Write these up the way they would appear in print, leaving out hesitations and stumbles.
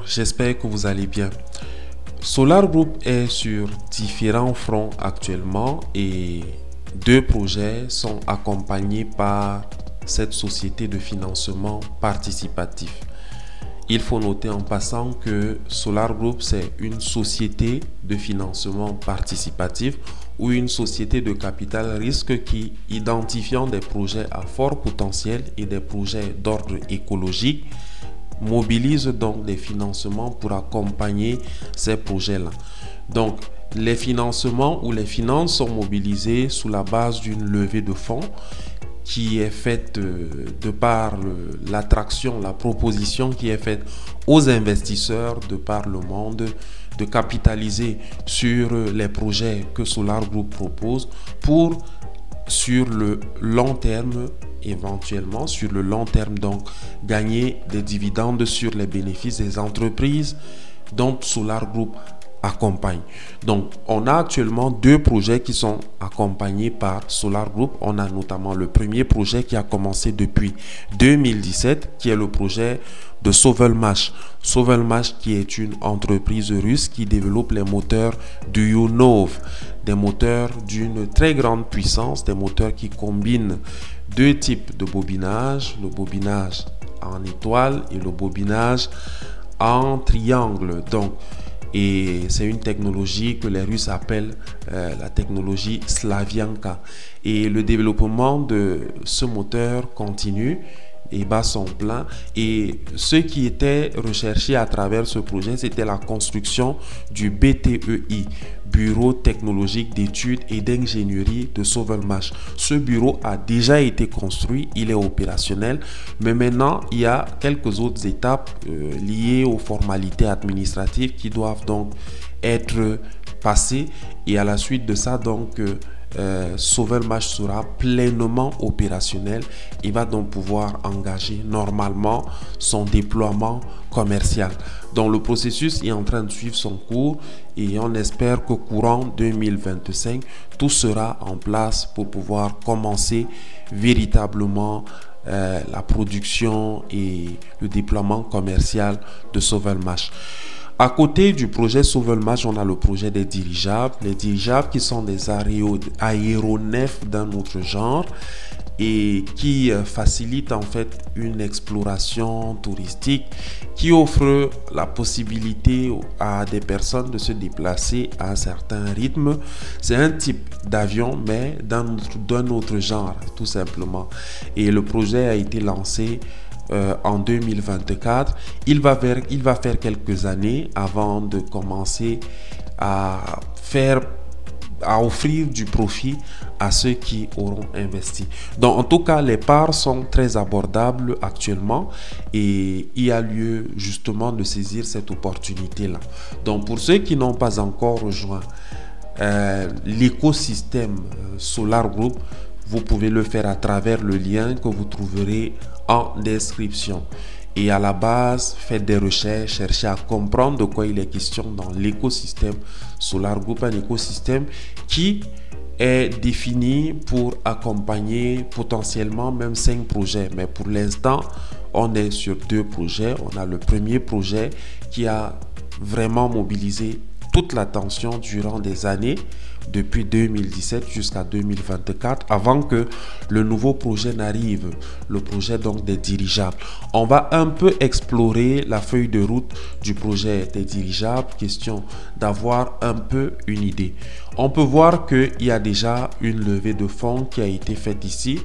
j'espère que vous allez bien. Solar Group est sur différents fronts actuellement et deux projets sont accompagnés par cette société de financement participatif. Il faut noter en passant que Solar Group, c'est une société de financement participatif ou une société de capital risque qui, identifiant des projets à fort potentiel et des projets d'ordre écologique, mobilise donc des financements pour accompagner ces projets-là. Donc, les financements ou les finances sont mobilisés sous la base d'une levée de fonds qui est faite de par l'attraction, la proposition qui est faite aux investisseurs de par le monde de capitaliser sur les projets que Solar Group propose pour, sur le long terme, éventuellement sur le long terme, donc gagner des dividendes sur les bénéfices des entreprises dont Solar Group accompagne. Donc on a actuellement deux projets qui sont accompagnés par Solar Group. On a notamment le premier projet qui a commencé depuis 2017 qui est le projet de Sovelmash. Sovelmash qui est une entreprise russe qui développe les moteurs du Yunov, des moteurs d'une très grande puissance, des moteurs qui combinent deux types de bobinage, le bobinage en étoile et le bobinage en triangle. Donc et c'est une technologie que les Russes appellent la technologie Slavianka. Et le développement de ce moteur continue et bat son plein. Et ce qui était recherché à travers ce projet, c'était la construction du BTEI, Bureau technologique d'études et d'ingénierie de Sovelmash. Ce bureau a déjà été construit, il est opérationnel, mais maintenant il y a quelques autres étapes liées aux formalités administratives qui doivent donc être passées, et à la suite de ça donc Sovelmash sera pleinement opérationnel. Il va donc pouvoir engager normalement son déploiement commercial. Donc le processus est en train de suivre son cours et on espère qu'au courant 2025, tout sera en place pour pouvoir commencer véritablement la production et le déploiement commercial de Sovelmash. À côté du projet Sovelmash, on a le projet des dirigeables. Les dirigeables qui sont des aéronefs d'un autre genre et qui facilitent en fait une exploration touristique, qui offre la possibilité à des personnes de se déplacer à un certain rythme. C'est un type d'avion mais d'un autre genre tout simplement. Et le projet a été lancé en 2024. Il va faire quelques années avant de commencer à offrir du profit à ceux qui auront investi. Donc en tout cas, les parts sont très abordables actuellement et il y a lieu justement de saisir cette opportunité là. Donc pour ceux qui n'ont pas encore rejoint l'écosystème Solar Group, vous pouvez le faire à travers le lien que vous trouverez en description. Et à la base, faites des recherches, cherchez à comprendre de quoi il est question dans l'écosystème Solar Group, un écosystème qui est défini pour accompagner potentiellement même 5 projets. Mais pour l'instant, on est sur 2 projets. On a le premier projet qui a vraiment mobilisé toute l'attention durant des années, depuis 2017 jusqu'à 2024, avant que le nouveau projet n'arrive, le projet donc des dirigeables. On va un peu explorer la feuille de route du projet des dirigeables, question d'avoir un peu une idée. On peut voir qu'il y a déjà une levée de fonds qui a été faite ici.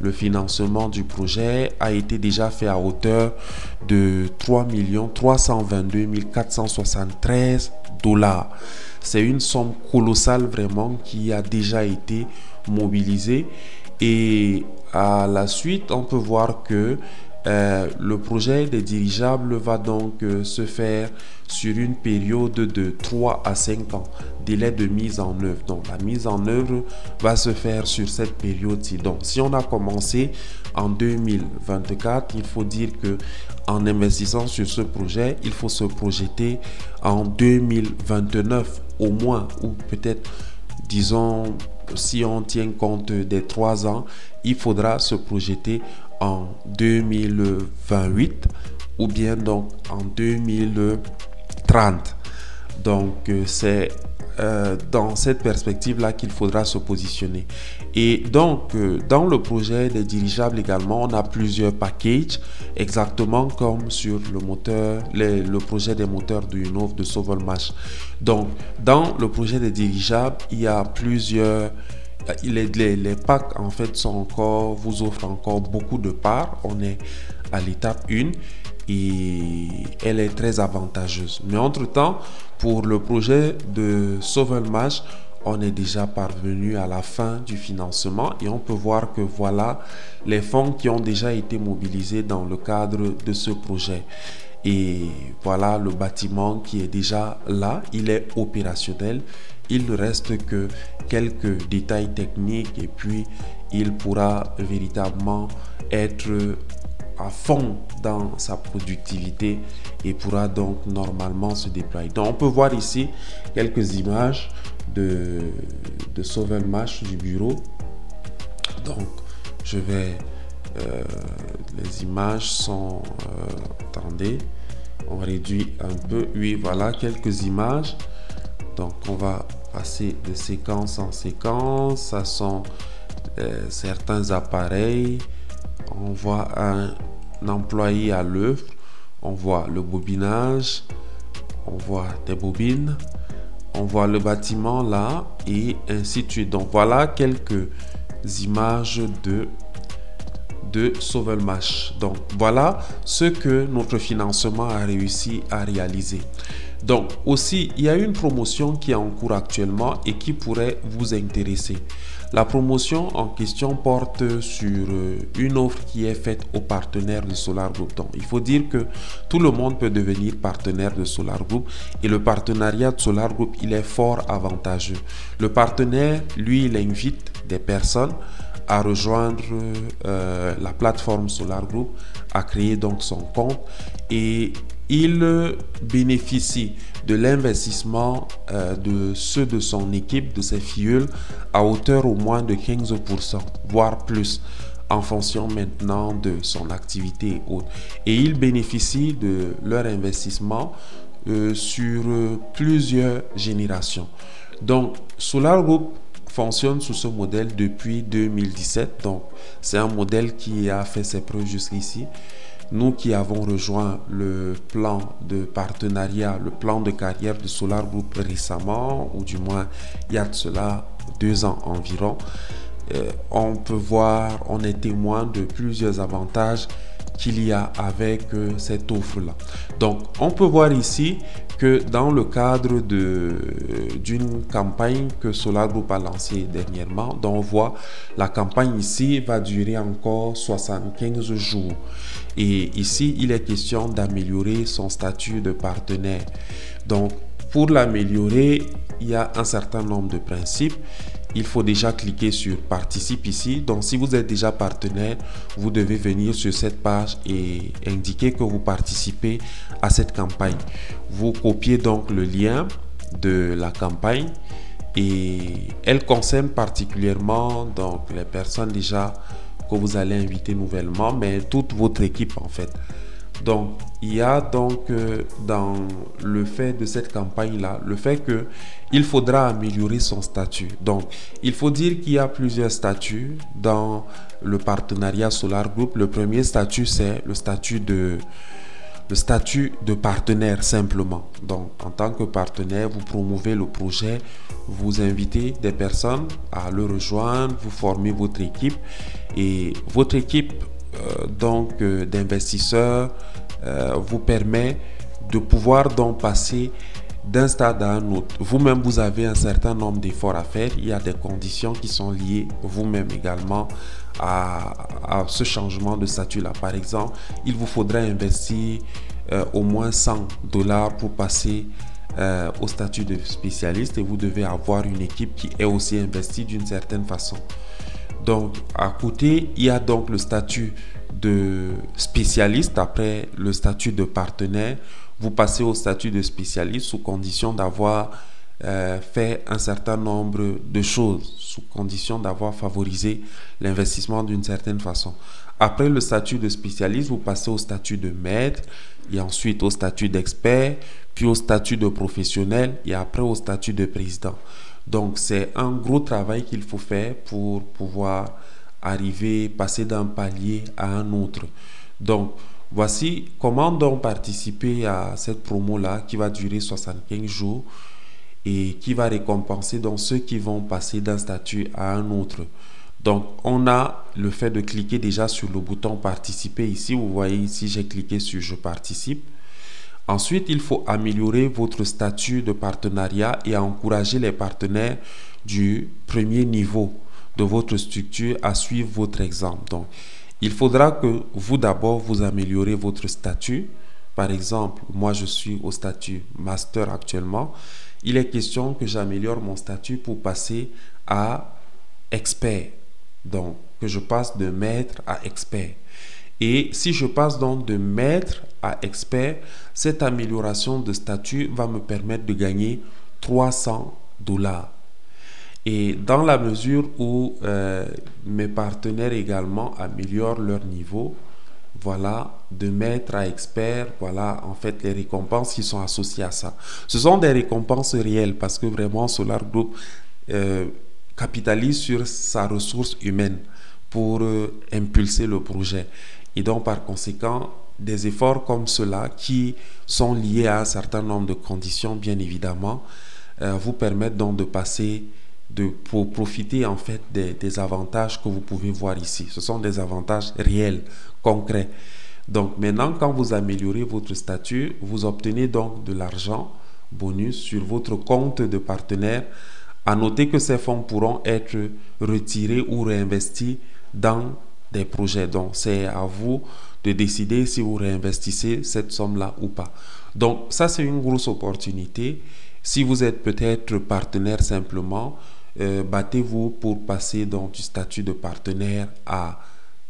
Le financement du projet a été déjà fait à hauteur de 3 322 473 $. C'est une somme colossale vraiment qui a déjà été mobilisée. Et à la suite, on peut voir que le projet des dirigeables va donc se faire sur une période de 3 à 5 ans, délai de mise en œuvre. Donc la mise en œuvre va se faire sur cette période-ci. Donc si on a commencé en 2024, il faut dire que en investissant sur ce projet, il faut se projeter en 2029 au moins, ou peut-être disons, si on tient compte des 3 ans, il faudra se projeter en 2028 ou bien donc en 2030. Donc c'est dans cette perspective-là qu'il faudra se positionner. Et donc, dans le projet des dirigeables également, on a plusieurs packages, exactement comme sur le moteur, le projet des moteurs du Innov de Sovelmash. Donc, dans le projet des dirigeables, il y a plusieurs... Les packs, en fait, vous offrent encore beaucoup de parts. On est à l'étape 1 et elle est très avantageuse. Mais entre-temps, pour le projet de Sovelmash, on est déjà parvenu à la fin du financement et on peut voir que voilà les fonds qui ont déjà été mobilisés dans le cadre de ce projet. Et voilà le bâtiment qui est déjà là, il est opérationnel. Il ne reste que quelques détails techniques et puis il pourra véritablement être à fond dans sa productivité et pourra donc normalement se déployer. Donc on peut voir ici quelques images de Sovelmash du bureau. Donc je vais les images sont attendez, on réduit un peu. Oui, voilà quelques images. Donc on va passer de séquence en séquence. Ça sont certains appareils. On voit un employé à l'œuvre, on voit le bobinage, on voit des bobines, on voit le bâtiment là et ainsi de suite. Donc voilà quelques images de Sovelmash. Donc voilà ce que notre financement a réussi à réaliser. Donc aussi, il y a une promotion qui est en cours actuellement et qui pourrait vous intéresser. La promotion en question porte sur une offre qui est faite aux partenaires de Solar Group. Donc, il faut dire que tout le monde peut devenir partenaire de Solar Group et le partenariat de Solar Group, il est fort avantageux. Le partenaire, lui, il invite des personnes à rejoindre la plateforme Solar Group, à créer donc son compte et il bénéficie de l'investissement de ceux de son équipe, de ses filleuls, à hauteur au moins de 15%, voire plus, en fonction maintenant de son activité et autres. Et il bénéficie de leur investissement sur plusieurs générations. Donc, Solar Group fonctionne sous ce modèle depuis 2017. Donc, c'est un modèle qui a fait ses preuves jusqu'ici. Nous qui avons rejoint le plan de partenariat, le plan de carrière de Solar Group récemment, ou du moins il y a de cela 2 ans environ, on peut voir, on est témoin de plusieurs avantages qu'il y a avec cette offre-là. Donc, on peut voir ici que dans le cadre d'une campagne que Solar Group a lancée dernièrement, dont on voit la campagne ici va durer encore 75 jours. Et ici, il est question d'améliorer son statut de partenaire. Donc, pour l'améliorer, il y a un certain nombre de principes. Il faut déjà cliquer sur participe ici. Donc si vous êtes déjà partenaire, vous devez venir sur cette page et indiquer que vous participez à cette campagne. Vous copiez donc le lien de la campagne et elle concerne particulièrement donc les personnes déjà que vous allez inviter nouvellement, mais toute votre équipe en fait. Donc, il y a donc dans le fait de cette campagne-là, le fait qu'il faudra améliorer son statut. Donc, il faut dire qu'il y a plusieurs statuts dans le partenariat Solar Group. Le premier statut, c'est le statut de partenaire simplement. Donc, en tant que partenaire, vous promouvez le projet, vous invitez des personnes à le rejoindre, vous formez votre équipe et votre équipe d'investisseurs vous permet de pouvoir donc passer d'un stade à un autre. Vous-même, vous avez un certain nombre d'efforts à faire. Il y a des conditions qui sont liées vous-même également à ce changement de statut-là. Par exemple, il vous faudra investir au moins $100 pour passer au statut de spécialiste et vous devez avoir une équipe qui est aussi investie d'une certaine façon. Donc, à côté, il y a donc le statut de spécialiste. Après le statut de partenaire, vous passez au statut de spécialiste sous condition d'avoir fait un certain nombre de choses, sous condition d'avoir favorisé l'investissement d'une certaine façon. Après le statut de spécialiste, vous passez au statut de maître et ensuite au statut d'expert, puis au statut de professionnel et après au statut de président. Donc, c'est un gros travail qu'il faut faire pour pouvoir arriver, passer d'un palier à un autre. Donc, voici comment donc participer à cette promo-là qui va durer 75 jours et qui va récompenser donc ceux qui vont passer d'un statut à un autre. Donc, on a le fait de cliquer déjà sur le bouton participer ici. Vous voyez ici, j'ai cliqué sur je participe. Ensuite, il faut améliorer votre statut de partenariat et encourager les partenaires du premier niveau de votre structure à suivre votre exemple. Donc, il faudra que vous d'abord vous améliorez votre statut. Par exemple, moi je suis au statut master actuellement. Il est question que j'améliore mon statut pour passer à expert. Donc, que je passe de maître à expert. Et si je passe donc de maître à expert, cette amélioration de statut va me permettre de gagner 300 $. Et dans la mesure où mes partenaires également améliorent leur niveau, voilà, de maître à expert, voilà en fait les récompenses qui sont associées à ça. Ce sont des récompenses réelles parce que vraiment Solar Group capitalise sur sa ressource humaine pour impulser le projet. Et donc par conséquent, des efforts comme ceux-là qui sont liés à un certain nombre de conditions, bien évidemment, vous permettent donc de passer pour profiter en fait des avantages que vous pouvez voir ici. Ce sont des avantages réels, concrets. Donc maintenant, quand vous améliorez votre statut, vous obtenez donc de l'argent bonus sur votre compte de partenaire. À noter que ces fonds pourront être retirés ou réinvestis dans des projets. Donc c'est à vous de décider si vous réinvestissez cette somme-là ou pas. Donc ça, c'est une grosse opportunité. Si vous êtes peut-être partenaire simplement, battez-vous pour passer donc du statut de partenaire à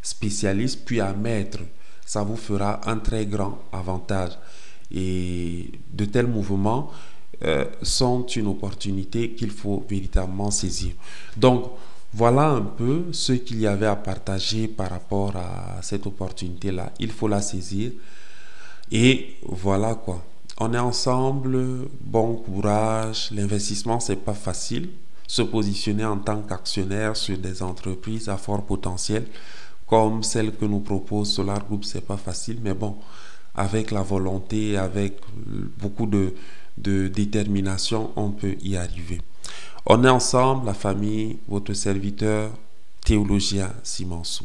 spécialiste puis à maître. Ça vous fera un très grand avantage. Et de tels mouvements sont une opportunité qu'il faut véritablement saisir. Donc, voilà un peu ce qu'il y avait à partager par rapport à cette opportunité-là. Il faut la saisir. Et voilà quoi. On est ensemble, bon courage. L'investissement, c'est pas facile. Se positionner en tant qu'actionnaire sur des entreprises à fort potentiel, comme celle que nous propose Solar Group, c'est pas facile. Mais bon, avec la volonté, avec beaucoup de détermination, on peut y arriver. On est ensemble, la famille, votre serviteur, théologien Simonsou.